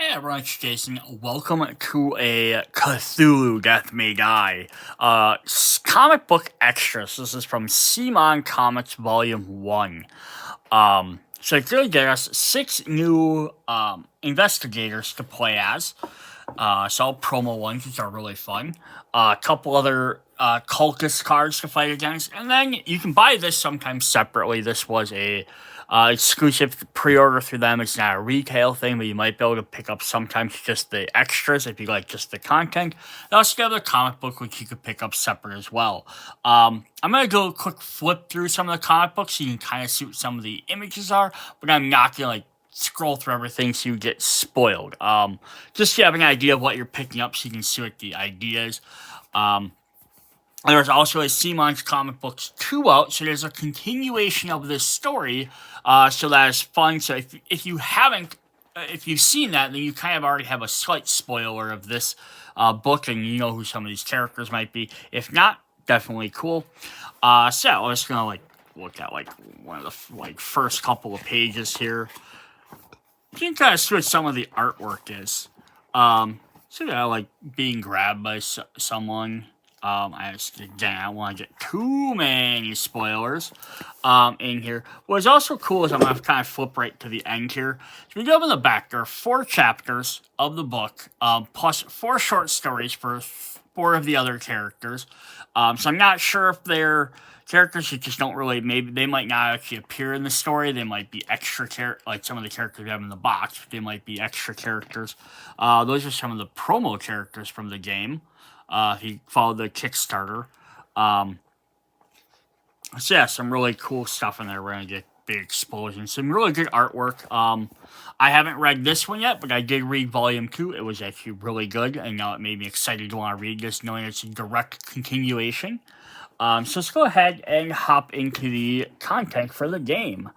Hey everyone, it's Jason. Welcome to a Cthulhu Death May Die comic book extras. This is from CMON Comics Volume 1. So it's going to get us 6 new investigators to play as. So all promo ones, which are really fun. A couple other cultist cards to fight against. And then you can buy this sometimes separately. This was a exclusive pre-order through them. It's not a retail thing, but you might be able to pick up sometimes just the extras if you like just the content. They also have the comic book, which you could pick up separate as well. I'm going to do a quick flip through some of the comic books so you can kind of see what some of the images are, but I'm not going to scroll through everything so you get spoiled. Just so you have an idea of what you're picking up so you can see what the idea is. There's also a CMON Comic Books 2 out, so there's a continuation of this story, so that is fun. So if you haven't, if you've seen that, then you kind of already have a slight spoiler of this book, and you know who some of these characters might be. If not, definitely cool. So I'm just gonna look at one of the first couple of pages here. You can kind of see what some of the artwork is. So yeah, being grabbed by someone. I don't want to get too many spoilers in here. What's also cool is I'm going to kind of flip right to the end here. So we go up in the back. There are 4 chapters of the book, plus 4 short stories for 4 of the other characters. So I'm not sure if they're characters that just don't really, maybe they might not actually appear in the story. They might be extra like some of the characters we have in the box. They might be extra characters. Those are some of the promo characters from the game. He followed the Kickstarter. So yeah, some really cool stuff in there. We're going to get big explosions. Some really good artwork. I haven't read this one yet, but I did read Volume 2. It was actually really good, and now it made me excited to want to read this, knowing it's a direct continuation. So let's go ahead and hop into the content for the game.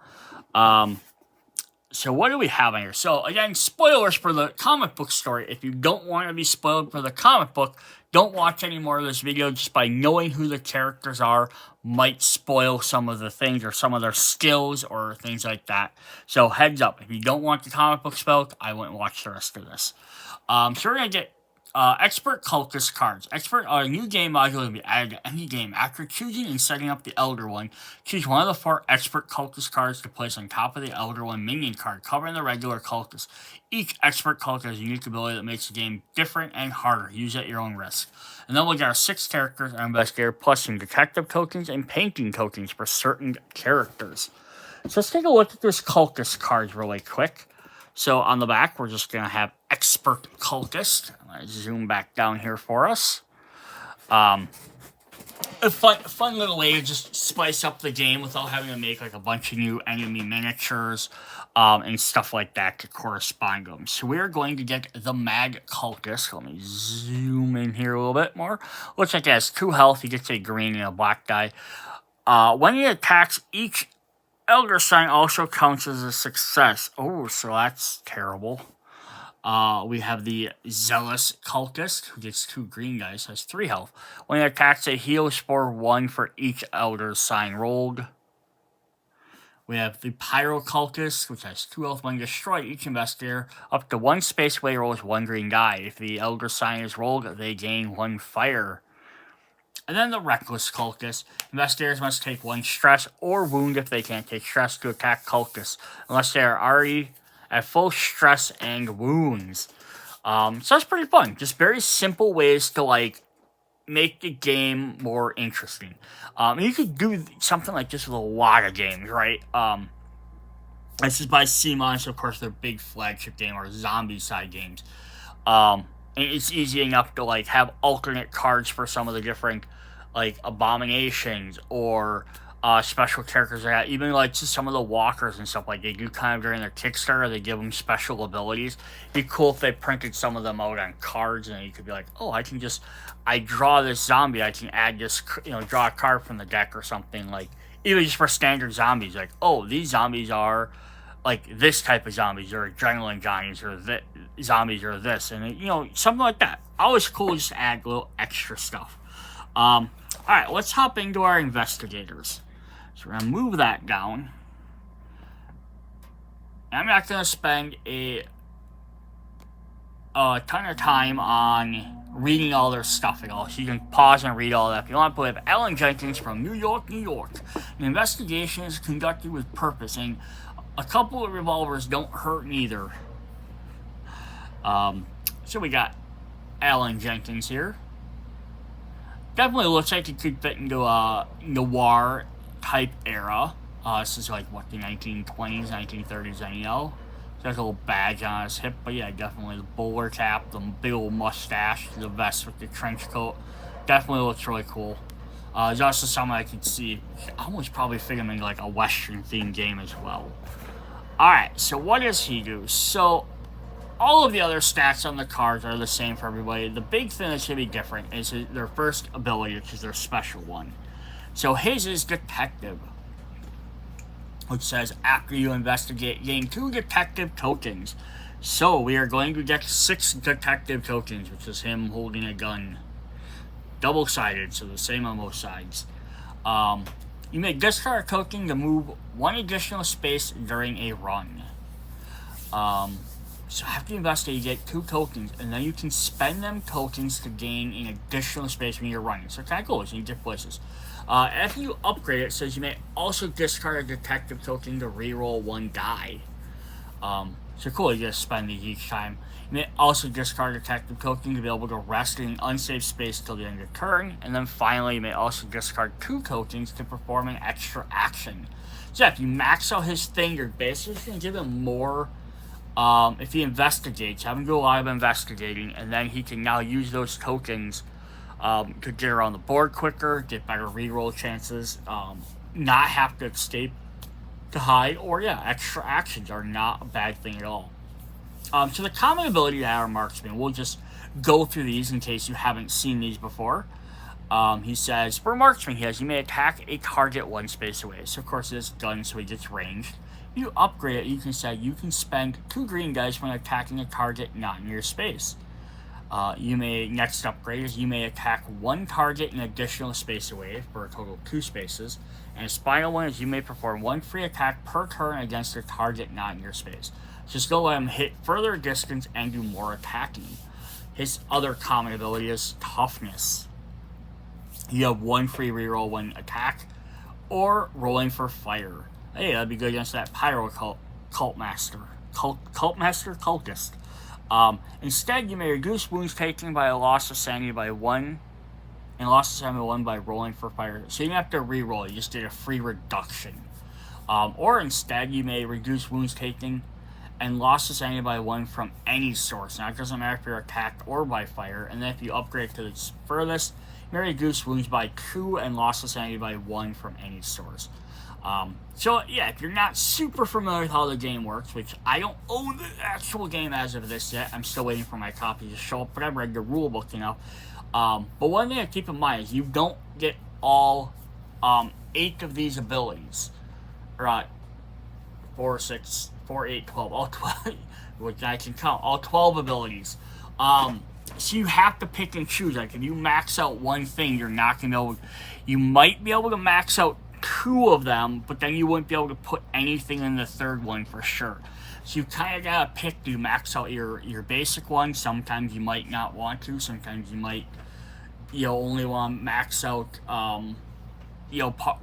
So what do we have on here? So again, spoilers for the comic book story. If you don't want to be spoiled for the comic book, don't watch any more of this video. Just by knowing who the characters are might spoil some of the things or some of their skills or things like that. So heads up, if you don't want the comic book spoiled, I wouldn't watch the rest of this. So we're going to get Expert Cultist cards. A new game module will be added to any game. After choosing and setting up the Elder One, choose one of the 4 Expert Cultist cards to place on top of the Elder One minion card, covering the regular Cultist. Each Expert Cultist has a unique ability that makes the game different and harder. Use at your own risk. And then we'll get our 6 characters, our Investigator, plus some Detective tokens and Painting tokens for certain characters. So let's take a look at this Cultist cards really quick. So on the back, we're just going to have Expert Cultist. Let's zoom back down here for us. A fun little way to just spice up the game without having to make a bunch of new enemy miniatures and stuff like that to correspond to them. So we're going to get the Mad Cultist. Let me zoom in here a little bit more. Looks like it has 2 health. He gets a green and a black die. When he attacks, each Elder Sign also counts as a success. Oh, so that's terrible. We have the Zealous Cultist, who gets 2 green dice, has 3 health. When he attacks, it heals for 1 for each Elder Sign rolled. We have the Pyro Cultist, which has 2 health. When destroyed, each investigator up to 1 space away rolls 1 green die. If the Elder Sign is rolled, they gain 1 fire. And then the Reckless Cultist. Investigators must take 1 stress or wound if they can't take stress to attack cultists, unless they are already at full stress and wounds. So that's pretty fun. Just very simple ways to make the game more interesting. You could do something like this with a lot of games, right? This is by CMON, so of course their big flagship game or zombie side games. And it's easy enough to have alternate cards for some of the different abominations or special characters like that. Even just some of the walkers and stuff they do kind of during their Kickstarter. They give them special abilities. It'd be cool if they printed some of them out on cards, and you could be like, oh, I draw this zombie. I can add this, draw a card from the deck or something. Even just for standard zombies, oh, these zombies are this type of zombies, or adrenaline zombies, or zombies, or this, and something like that. Always cool just to add a little extra stuff. All right, let's hop into our investigators. So we're gonna move that down. I'm not gonna spend a a ton of time on reading all their stuff at all, so you can pause and read all that if you want. But we have Alan Jenkins from New York, New York. An investigation is conducted with purpose, and a couple of revolvers don't hurt neither. So we got Alan Jenkins here. Definitely looks like it could fit into a noir type era. This is like, what, the 1920s, 1930s, anyhow. There's a little badge on his hip, but yeah, definitely the bowler cap, the big old mustache, the vest with the trench coat. Definitely looks really cool. There's also someone I could see almost probably fit him in like a Western themed game as well. Alright, so what does he do? So, all of the other stats on the cards are the same for everybody. The big thing that's going to be different is their first ability, which is their special one. So his is Detective, which says, after you investigate, gain 2 detective tokens. So we are going to get 6 detective tokens, which is him holding a gun. Double-sided, so the same on both sides. You may discard a token to move 1 additional space during a run. So after you investigate, you get 2 tokens, and then you can spend them tokens to gain an additional space when you're running. So kind of cool, in different places. After you upgrade it, says you may also discard a detective token to reroll 1 die. So cool, you just spend these each time. You may also discard a detective token to be able to rest in an unsafe space till the end of the turn. And then finally, you may also discard 2 tokens to perform an extra action. So if you max out his thing, you're basically going to give him more. If he investigates, have him do a lot of investigating, and then he can now use those tokens to get around the board quicker, get better reroll chances, not have to escape to hide, or yeah, extra actions are not a bad thing at all. So the common ability to our marksman, we'll just go through these in case you haven't seen these before. He says, for marksman, you may attack a target 1 space away. So of course it's gun, so he gets ranged. You upgrade it, you can say you can spend 2 green dice when attacking a target not in your space. You may, next upgrade is you may attack 1 target an additional space away for a total of 2 spaces. And his final one is you may perform 1 free attack per turn against a target not in your space. Just go let him hit further distance and do more attacking. His other common ability is Toughness. You have 1 free reroll when attack, or rolling for fire. Hey, that'd be good against that Pyro Cultist. Instead, you may reduce wounds taken by a loss of sanity by 1, and loss of sanity by 1 by rolling for fire. So you don't have to reroll, you just get a free reduction. Or instead, you may reduce wounds taken and loss of sanity by 1 from any source. Now, it doesn't matter if you're attacked or by fire. And then if you upgrade to the furthest, you may reduce wounds by 2 and loss of sanity by 1 from any source. So, yeah, if you're not super familiar with how the game works, which I don't own the actual game as of this yet, I'm still waiting for my copy to show up, but I've read the rule book, But one thing to keep in mind is you don't get all 8 of these abilities. Right. 4, 6, 4, 8, 12. All 12, which I can count. All 12 abilities. So you have to pick and choose. Like, if you max out one thing, you're not going to be able to... You might be able to max out 2 of them, but then you wouldn't be able to put anything in the third one for sure. So you kind of got to pick, do you max out your basic one? Sometimes you might not want to. Sometimes you might, only want to max out,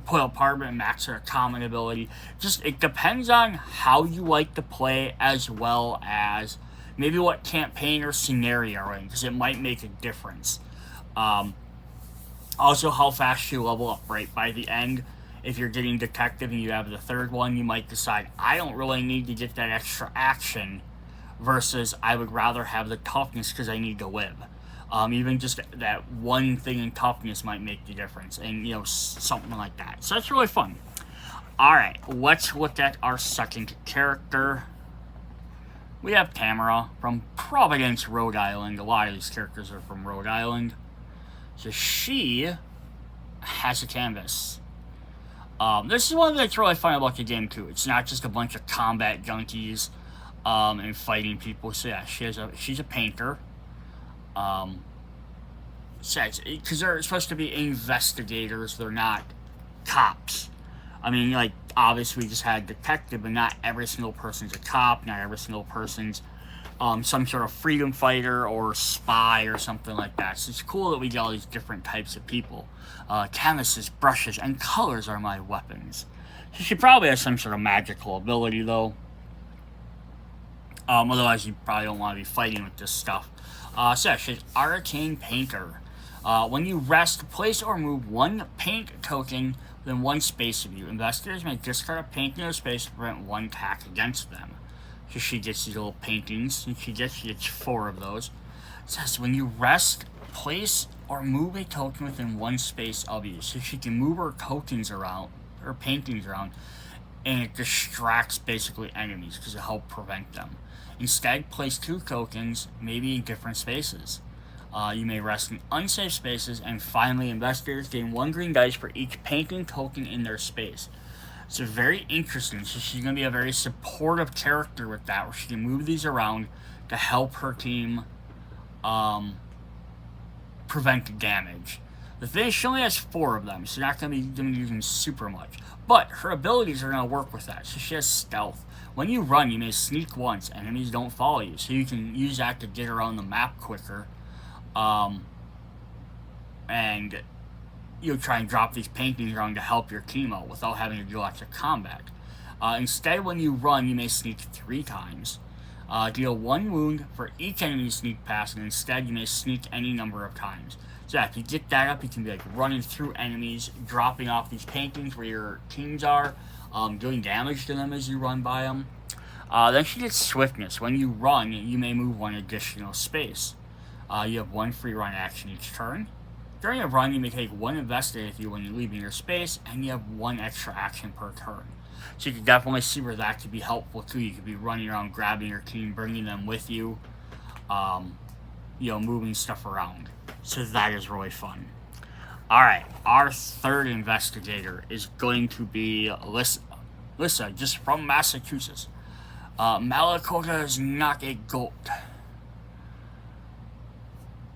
put a part of it and max out a common ability. Just, it depends on how you like to play, as well as maybe what campaign or scenario you're in, because it might make a difference. Also, how fast you level up, right? By the end, if you're getting detective and you have the third one, you might decide, I don't really need to get that extra action, versus I would rather have the toughness because I need to live. Even just that one thing in toughness might make the difference, and something like that. So that's really fun. Alright, let's look at our second character. We have Tamara from Providence, Rhode Island. A lot of these characters are from Rhode Island. So she has a canvas. This is one that's really fun about the game too. It's not just a bunch of combat junkies and fighting people. So yeah, she's a painter. Because they're supposed to be investigators, they're not cops. I mean, obviously we just had a detective, but not every single person's a cop, not every single person's some sort of freedom fighter or spy or something like that. So it's cool that we get all these different types of people. Canvases, brushes, and colors are my weapons. So she probably has some sort of magical ability, though. Otherwise, you probably don't want to be fighting with this stuff. So yeah, she's Arcane Painter. When you rest, place or move one paint token within one space of you. Investigators may discard a paint in their space to prevent one attack against them. So she gets these little paintings, and she gets 4 of those. It says, when you rest, place or move a token within one space of you. So she can move her tokens around, her paintings around, and it distracts basically enemies because it helps prevent them. Instead, place 2 tokens, maybe in different spaces. You may rest in unsafe spaces, and finally, investigators gain 1 green dice for each painting token in their space. So very interesting. So she's going to be a very supportive character with that, where she can move these around to help her team prevent damage. The thing is, she only has 4 of them, so not going to be using super much. But her abilities are going to work with that. So she has stealth. When you run, you may sneak once. Enemies don't follow you, so you can use that to get around the map quicker. And you'll try and drop these paintings around to help your team out without having to do lots of combat. Instead, when you run, you may sneak 3 times. Deal 1 wound for each enemy you sneak past, and instead you may sneak any number of times. So yeah, if you get that up, you can be like running through enemies, dropping off these paintings where your teams are, doing damage to them as you run by them. Then she gets swiftness. When you run, you may move 1 additional space. You have 1 free run action each turn. During a run, you may take 1 investigator with you when you leave your space, and you have 1 extra action per turn. So you can definitely see where that could be helpful too. You could be running around, grabbing your team, bringing them with you, moving stuff around. So that is really fun. Alright, our 3rd investigator is going to be Alyssa, just from Massachusetts. Malakota is not a goat.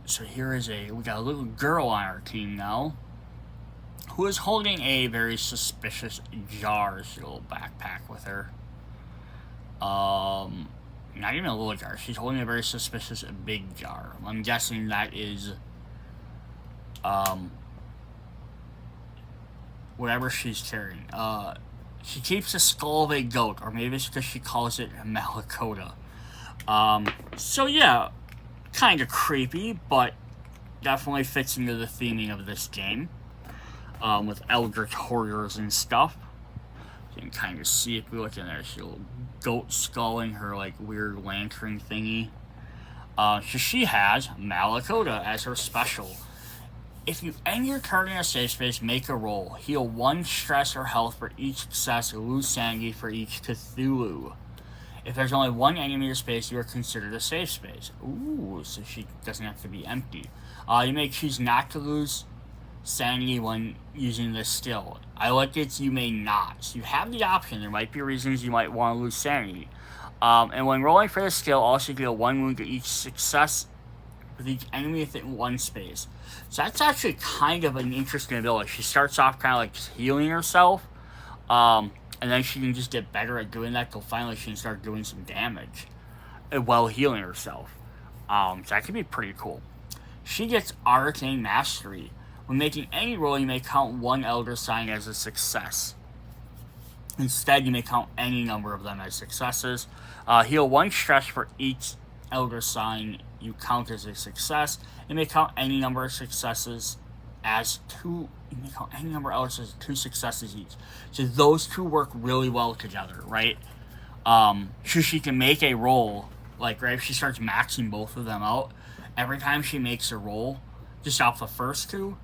So we got a little girl on our team now, who is holding a very suspicious jar. She's a little backpack with her. Not even a little jar. She's holding a very suspicious big jar. I'm guessing that is, whatever she's carrying. She keeps the skull of a goat, or maybe it's because she calls it Malakota. So yeah, kind of creepy, but definitely fits into the theming of this game, with eldritch horrors and stuff. You can kind of see if we look in there. She's a little goat skull in her like weird lantern thingy. So she has Malakota as her special. If you end your turn in a safe space, make a roll. Heal 1 stress or health for each success, or lose sanity for each Cthulhu. If there's only 1 enemy in your space, you are considered a safe space. Ooh, so she doesn't have to be empty. You may choose not to lose sanity when using this skill. I like it, you may not. So you have the option. There might be reasons you might want to lose sanity. And when rolling for this skill, also deal 1 wound to each success with each enemy within 1 space. So that's actually kind of an interesting ability. She starts off kind of like healing herself, and then she can just get better at doing that till finally she can start doing some damage while healing herself. So that could be pretty cool. She gets Arcane Mastery. When making any roll, you may count 1 Elder Sign as a success. Instead, you may count any number of them as successes. Heal 1 stress for each Elder Sign you count as a success. You may count any number of successes as 2. You may count any number else as 2 successes each. So those 2 work really well together, right? So she can make a roll, like right if she starts maxing both of them out, every time she makes a roll, just off the first 2,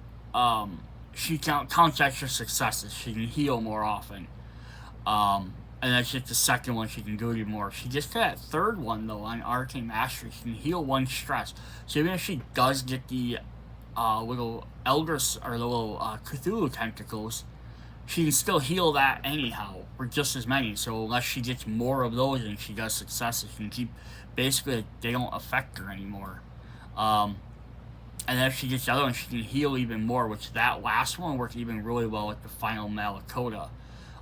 she counts extra successes. She can heal more often. And then she gets the second one, she can do it even more. She gets to that 3rd one, though, on Arcane Mastery, she can heal 1 stress. So even if she does get the little Elders, or the little Cthulhu tentacles, she can still heal that anyhow, or just as many. So unless she gets more of those and she does successes, she can keep, basically, they don't affect her anymore. And then if she gets the other one, she can heal even more, which that last one worked even really well with the final Malakota.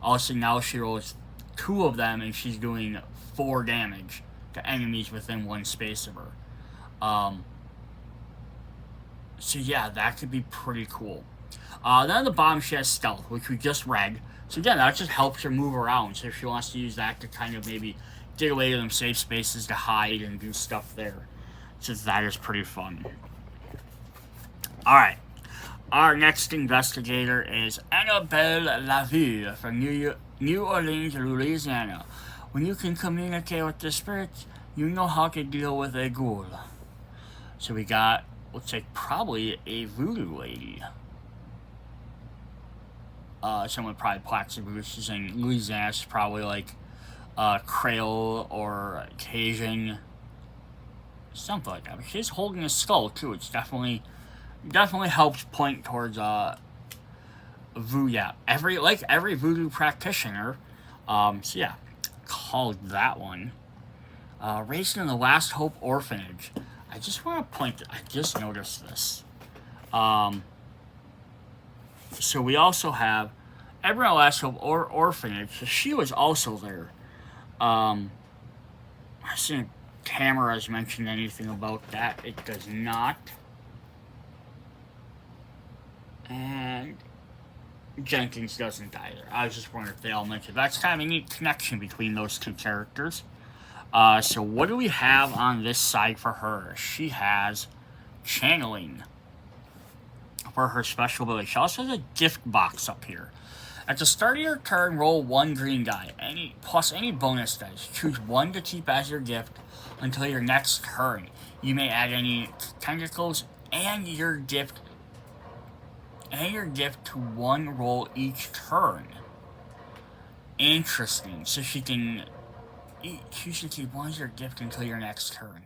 Also, now she rolls 2 of them, and she's doing 4 damage to enemies within one space of her. So yeah, that could be pretty cool. Then at the bottom she has stealth, which we just read. So again, that just helps her move around. So if she wants to use that to kind of maybe get away to them safe spaces to hide and do stuff there. So that is pretty fun. Alright. Our next investigator is Annabelle Laville from New Orleans, Louisiana. When you can communicate with the spirits, you know how to deal with a ghoul. So we got, looks like probably a voodoo lady. Someone probably practices voodoo. She's in Louisiana. It's probably like Creole or Cajun, something like that. But she's holding a skull too. It's definitely helps point towards voodoo. Yeah, every voodoo practitioner. So yeah, called that one. Raised in the Last Hope Orphanage. I just want to point. I just noticed this. So we also have Emerald Last Hope Orphanage. So she was also there. I see camera has mentioned anything about that. It does not. And Jenkins doesn't either. I was just wondering if they all mentioned. That's kind of a neat connection between those two characters. So what do we have on this side for her? She has channeling for her special ability. She also has a gift box up here. At the start of your turn, roll one green die, plus any bonus dice. Choose one to keep as your gift until your next turn. You may add any tentacles and your gift to one roll each turn. Interesting. So she can choose to keep one as your gift until your next turn.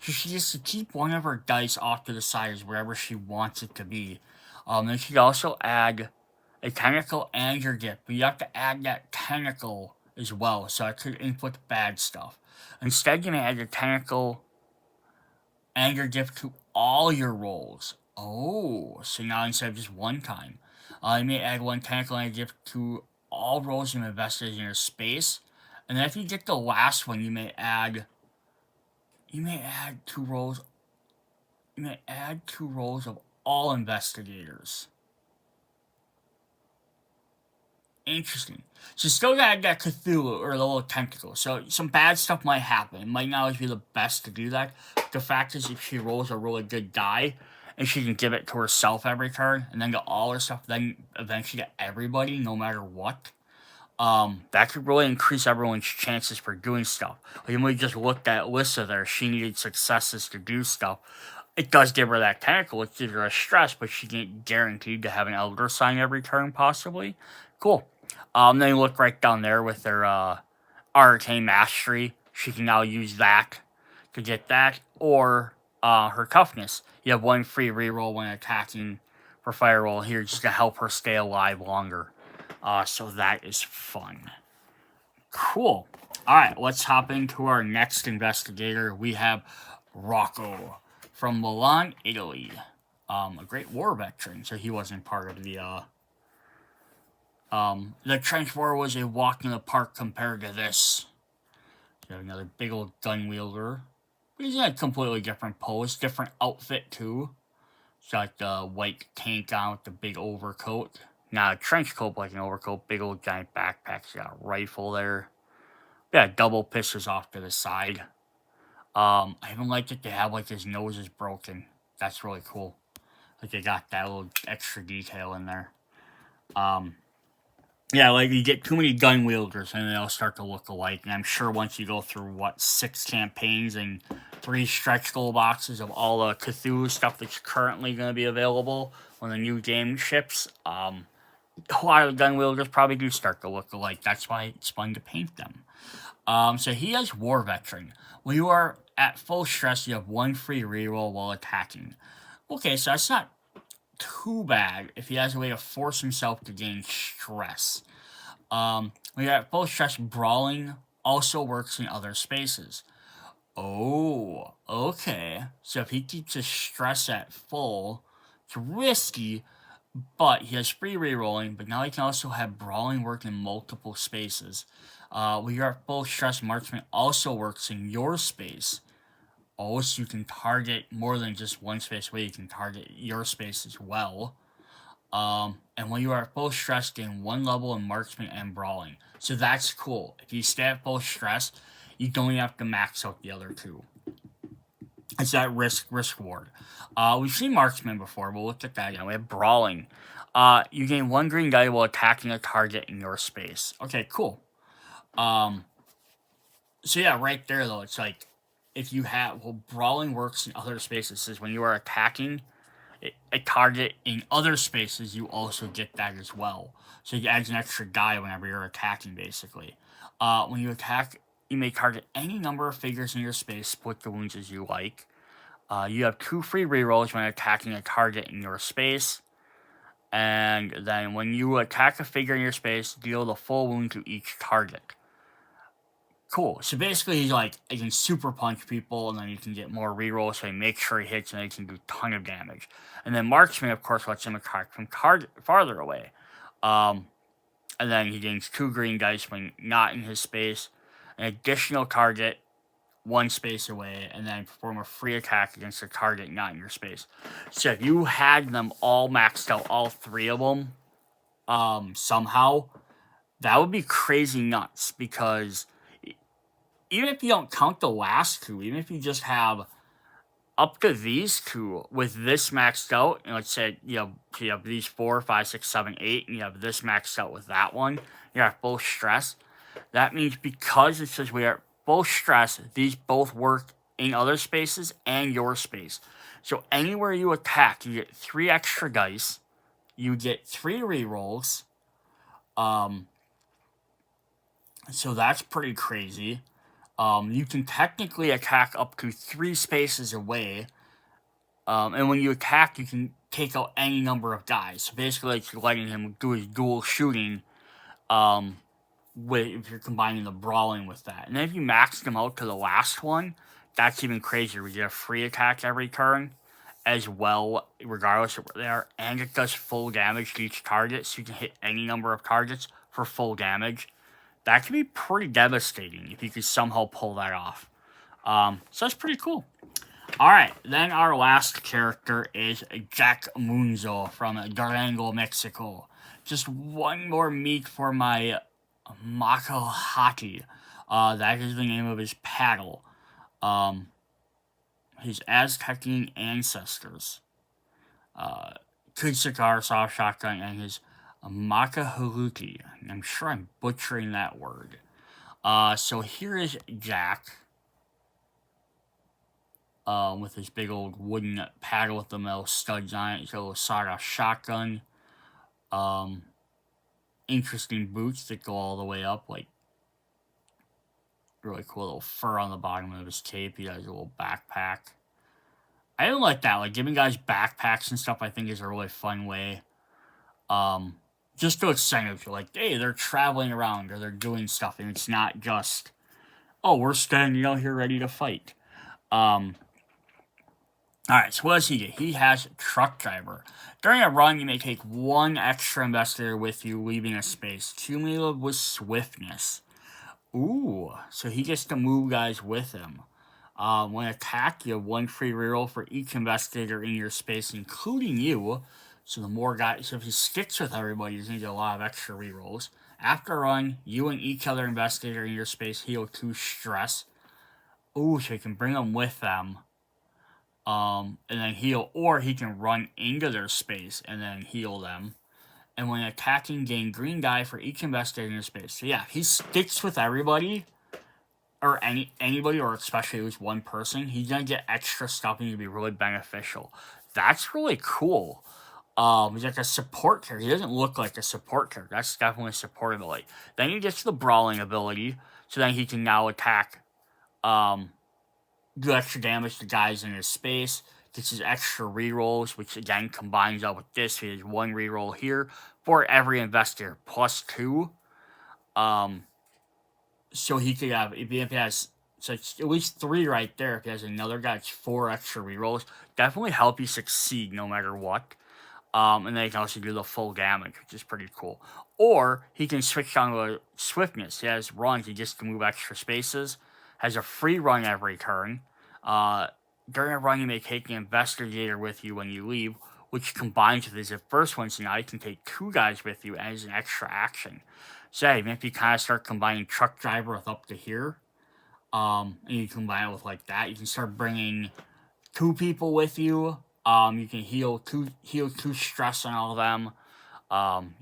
So she gets to keep one of her dice off to the side as wherever she wants it to be. Then she can also add a tentacle and your gift, but you have to add that tentacle as well, so it could input bad stuff. Instead, you may add your tentacle and your gift to all your rolls. Oh, so now instead of just one time, you may add one tentacle and a gift to all rolls you've invested in your space. And then if you get the last one, you may add two rolls. You may add two rolls of all investigators. Interesting. So still gotta add that Cthulhu or the little tentacle. So some bad stuff might happen. It might not always be the best to do that. The fact is, if she rolls a really good die, and she can give it to herself every turn, and then get all her stuff, then eventually get everybody, no matter what. That could really increase everyone's chances for doing stuff. Like when we just looked at Alyssa there, she needed successes to do stuff. It does give her that tentacle, it gives her a stress, but she ain't guaranteed to have an elder sign every turn, possibly. Cool. Then you look right down there with her arcane mastery. She can now use that to get that, or her toughness. You have one free reroll when attacking for fireroll here just to help her stay alive longer. So that is fun. Cool. Alright, let's hop into our next investigator. We have Rocco from Milan, Italy. A great war veteran, so he wasn't part of the trench war was a walk in the park compared to this. You have another big old gun wielder. But he's in a completely different pose, different outfit too. He's got the white tank on with the big overcoat. Not a trench coat, like an overcoat, big old giant backpack. He's got a rifle there. Yeah, double pistols off to the side. I even like that they have like his nose is broken. That's really cool. Like they got that little extra detail in there. Yeah, like you get too many gun wielders and they all start to look alike. And I'm sure once you go through, 6 campaigns and 3 stretch goal boxes of all the Cthulhu stuff that's currently going to be available when the new game ships, a lot of the gun wielders probably do start to look alike. That's why it's fun to paint them. So he has War Veteran. When you are at full stress, you have 1 free reroll while attacking. Okay, so that's not too bad if he has a way to force himself to gain stress. When you're at full stress, brawling also works in other spaces. Oh, okay. So if he keeps his stress at full, it's risky, but he has free rerolling, but now he can also have brawling work in multiple spaces. When you're at full stress, marksman also works in your space. Also, you can target more than just one space away. You can target your space as well. And when you are at full stress, gain 1 level in marksman and brawling. So that's cool. If you stay at full stress, you don't even have to max out the other two. It's that risk reward. We've seen marksman before. We'll look at that again. We have brawling. You gain 1 green die while attacking a target in your space. Okay, cool. So yeah, right there though, it's like if you have brawling works in other spaces. Is when you are attacking a target in other spaces, you also get that as well. So you add an extra die whenever you're attacking, basically. When you attack, you may target any number of figures in your space, split the wounds as you like. You have 2 free rerolls when attacking a target in your space. And then when you attack a figure in your space, deal the full wound to each target. Cool. So basically, he's like, he can super punch people, and then you can get more rerolls, so he makes sure he hits, and then he can do a ton of damage. And then Marksman, of course, lets him attack from farther away. And then he gains 2 green dice when not in his space, an additional target 1 space away, and then perform a free attack against a target not in your space. So if you had them all maxed out, all 3 of them, somehow, that would be crazy nuts, because even if you don't count the last 2, even if you just have up to these 2 with this maxed out, and let's say you have these 4, 5, 6, 7, 8, and you have this maxed out with that one, you're at full stress. That means because it says we are at full stress, these both work in other spaces and your space. So anywhere you attack, you get 3 extra dice, you get 3 rerolls. So that's pretty crazy. You can technically attack up to 3 spaces away. And when you attack, you can take out any number of guys. So basically, it's letting him do his dual shooting. If you're combining the brawling with that, and then if you max them out to the last one, that's even crazier. We get a free attack every turn, as well, regardless of where they are, and it does full damage to each target, so you can hit any number of targets for full damage. That can be pretty devastating if you could somehow pull that off. So that's pretty cool. Alright, then our last character is Jack Munzo from Durango, Mexico. Just one more meat for my Makahati. That is the name of his paddle. His Aztecian ancestors. Good cigar, soft shotgun, and his Makahaluki. I'm sure I'm butchering that word. So here is Jack. With his big old wooden paddle with the metal studs on it. His little sawed-off shotgun. Interesting boots that go all the way up. Like, really cool little fur on the bottom of his cape. He has a little backpack. I don't like that. Like, giving guys backpacks and stuff, I think, is a really fun way. Just to incentive you, like, hey, they're traveling around or they're doing stuff, and it's not just, oh, we're standing out here ready to fight. Alright, so what does he get? He has Truck Driver. During a run, you may take 1 extra investigator with you, leaving a space. Cumulative with Swiftness. Ooh, so he gets to move guys with him. When attacked, you have 1 free reroll for each investigator in your space, including you. So the more guys, so if he sticks with everybody, he's going to get a lot of extra rerolls. After a run, you and each other investigator in your space heal 2 stress. Ooh, so you can bring them with them. And then heal, or he can run into their space and then heal them. And when attacking, gain green die for each investigator in your space. So yeah, he sticks with everybody, or anybody, or especially who's one person, he's gonna get extra stuff and he's gonna be really beneficial. That's really cool. He's like a support character. He doesn't look like a support character. That's definitely a support ability. Then he gets the brawling ability, so then he can now attack, do extra damage to guys in his space. Gets his extra rerolls, which again combines up with this. He has 1 reroll here for every investigator, plus 2. So he could have, if he has, so it's at least 3 right there. If he has another guy, it's 4 extra rerolls. Definitely help you succeed no matter what. And then he can also do the full damage, which is pretty cool. Or he can switch down to swiftness. He has runs, he just can move extra spaces. Has a free run every turn. During a run, you may take an investigator with you when you leave, which combines with his first one, so now you can take 2 guys with you as an extra action. So yeah, if you kind of start combining truck driver with up to here, and you combine it with like that, you can start bringing 2 people with you. You can heal two stress on all of them.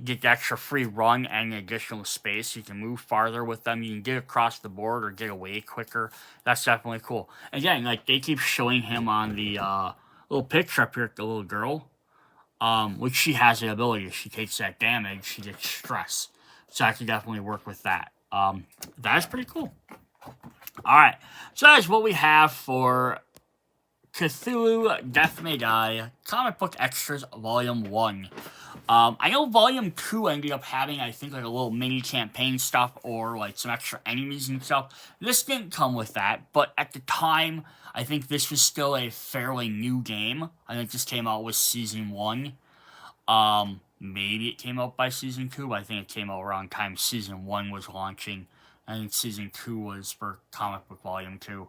Get the extra free run and additional space. You can move farther with them. You can get across the board or get away quicker. That's definitely cool. Again, like they keep showing him on the little picture up here, the little girl, which she has the ability. If she takes that damage, she gets stress. So I can definitely work with that. That's pretty cool. All right, so that's what we have for Cthulhu Death May Die Comic Book Extras Volume 1. I know Volume 2 ended up having, I think, like a little mini campaign stuff or like some extra enemies and stuff. This didn't come with that, but at the time, I think this was still a fairly new game. I think this came out with Season 1. Maybe it came out by Season 2, but I think it came out around time Season 1 was launching. I think Season 2 was for Comic Book Volume 2.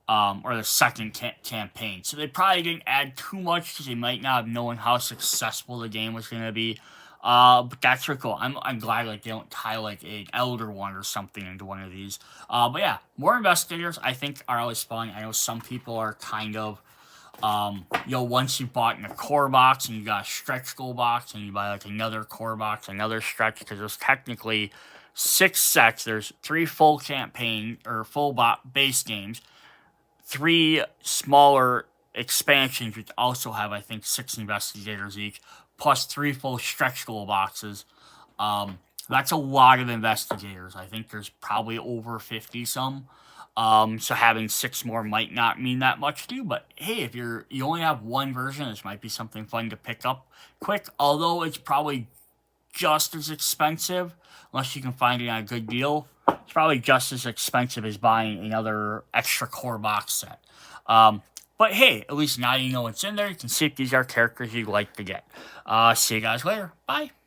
Or the second campaign. So they probably didn't add too much because they might not have known how successful the game was going to be. But that's really cool. I'm glad like they don't tie like an Elder one or something into one of these. But yeah, more investigators I think are always fun. I know some people are kind of, once you bought in a core box and you got a stretch goal box and you buy like another core box, another stretch, because there's technically 6 sets. There's 3 full campaign or full base games. 3 smaller expansions, which also have, I think, 6 investigators each, plus 3 full stretch goal boxes. That's a lot of investigators. I think there's probably over 50 some. So having 6 more might not mean that much to you, but hey, if you only have one version, this might be something fun to pick up quick, although it's probably just as expensive, unless you can find it on a good deal. It's probably just as expensive as buying another extra core box set. But hey, at least now you know what's in there. You can see if these are characters you'd like to get. See you guys later. Bye.